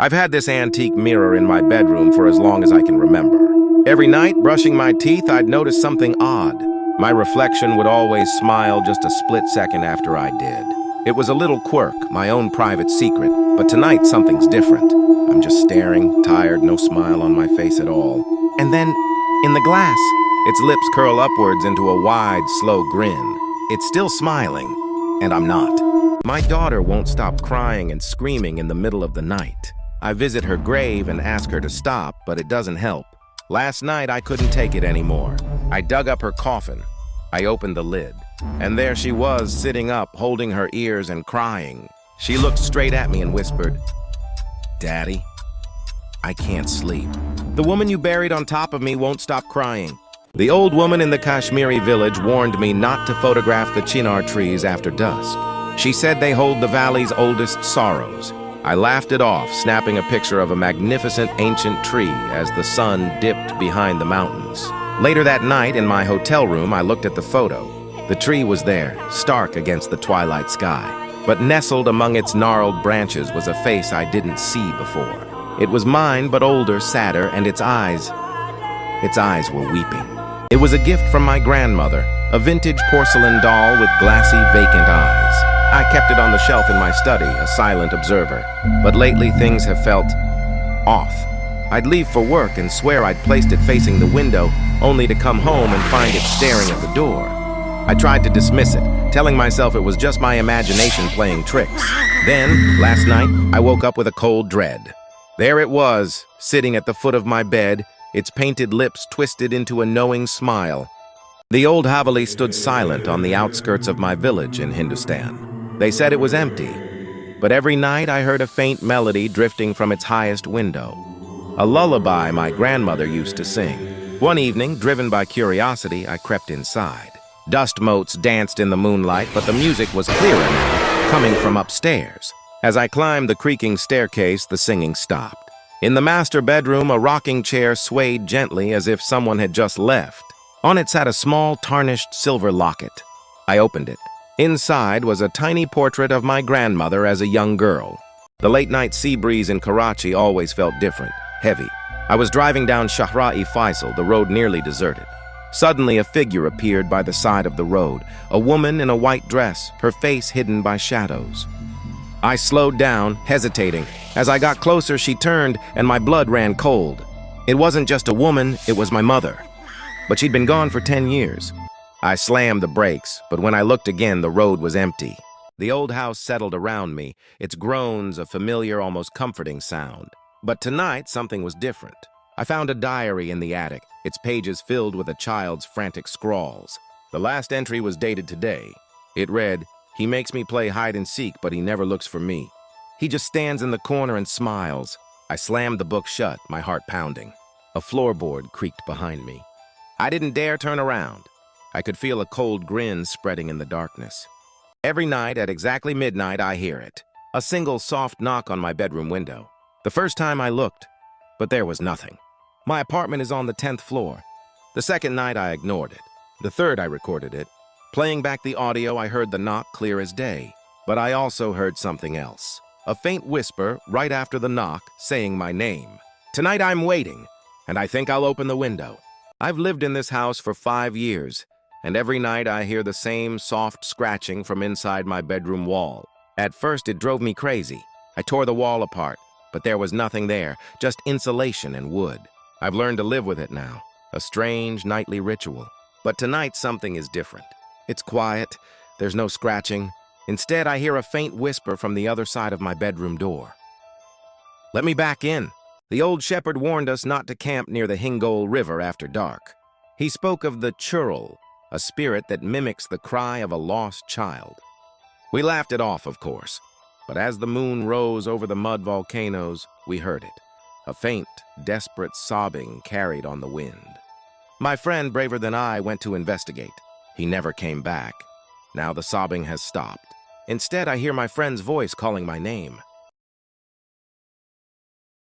I've had this antique mirror in my bedroom for as long as I can remember. Every night, brushing my teeth, I'd notice something odd. My reflection would always smile just a split second after I did. It was a little quirk, my own private secret, but tonight something's different. I'm just staring, tired, no smile on my face at all. And then, in the glass, its lips curl upwards into a wide, slow grin. It's still smiling, and I'm not. My daughter won't stop crying and screaming in the middle of the night. I visit her grave and ask her to stop, but it doesn't help. Last night, I couldn't take it anymore. I dug up her coffin. I opened the lid, and there she was, sitting up, holding her ears and crying. She looked straight at me and whispered, "Daddy, I can't sleep. The woman you buried on top of me won't stop crying." The old woman in the Kashmiri village warned me not to photograph the chinar trees after dusk. She said they hold the valley's oldest sorrows. I laughed it off, snapping a picture of a magnificent ancient tree as the sun dipped behind the mountains. Later that night, in my hotel room, I looked at the photo. The tree was there, stark against the twilight sky. But nestled among its gnarled branches was a face I didn't see before. It was mine, but older, sadder, and its eyes were weeping. It was a gift from my grandmother, a vintage porcelain doll with glassy, vacant eyes. I kept it on the shelf in my study, a silent observer. But lately things have felt off. I'd leave for work and swear I'd placed it facing the window, only to come home and find it staring at the door. I tried to dismiss it, telling myself it was just my imagination playing tricks. Then, last night, I woke up with a cold dread. There it was, sitting at the foot of my bed, its painted lips twisted into a knowing smile. The old Haveli stood silent on the outskirts of my village in Hindustan. They said it was empty, but every night I heard a faint melody drifting from its highest window. A lullaby my grandmother used to sing. One evening, driven by curiosity, I crept inside. Dust motes danced in the moonlight, but the music was clearer now, coming from upstairs. As I climbed the creaking staircase, the singing stopped. In the master bedroom, a rocking chair swayed gently as if someone had just left. On it sat a small, tarnished silver locket. I opened it. Inside was a tiny portrait of my grandmother as a young girl. The late-night sea breeze in Karachi always felt different, heavy. I was driving down Shahra-e-Faisal, the road nearly deserted. Suddenly, a figure appeared by the side of the road, a woman in a white dress, her face hidden by shadows. I slowed down, hesitating. As I got closer, she turned, and my blood ran cold. It wasn't just a woman, it was my mother. But she'd been gone for 10 years. I slammed the brakes, but when I looked again, the road was empty. The old house settled around me, its groans a familiar, almost comforting sound. But tonight, something was different. I found a diary in the attic, its pages filled with a child's frantic scrawls. The last entry was dated today. It read, "He makes me play hide and seek, but he never looks for me. He just stands in the corner and smiles." I slammed the book shut, my heart pounding. A floorboard creaked behind me. I didn't dare turn around. I could feel a cold grin spreading in the darkness. Every night at exactly midnight, I hear it. A single soft knock on my bedroom window. The first time I looked, but there was nothing. My apartment is on the 10th floor. The second night, I ignored it. The third, I recorded it. Playing back the audio, I heard the knock clear as day. But I also heard something else. A faint whisper right after the knock saying my name. Tonight I'm waiting, and I think I'll open the window. I've lived in this house for 5 years, and every night I hear the same soft scratching from inside my bedroom wall. At first, it drove me crazy. I tore the wall apart, but there was nothing there, just insulation and wood. I've learned to live with it now, a strange nightly ritual. But tonight, something is different. It's quiet, there's no scratching. Instead, I hear a faint whisper from the other side of my bedroom door. "Let me back in." The old shepherd warned us not to camp near the Hingol River after dark. He spoke of the churl, a spirit that mimics the cry of a lost child. We laughed it off, of course, but as the moon rose over the mud volcanoes, we heard it. A faint, desperate sobbing carried on the wind. My friend, braver than I, went to investigate. He never came back. Now the sobbing has stopped. Instead, I hear my friend's voice calling my name.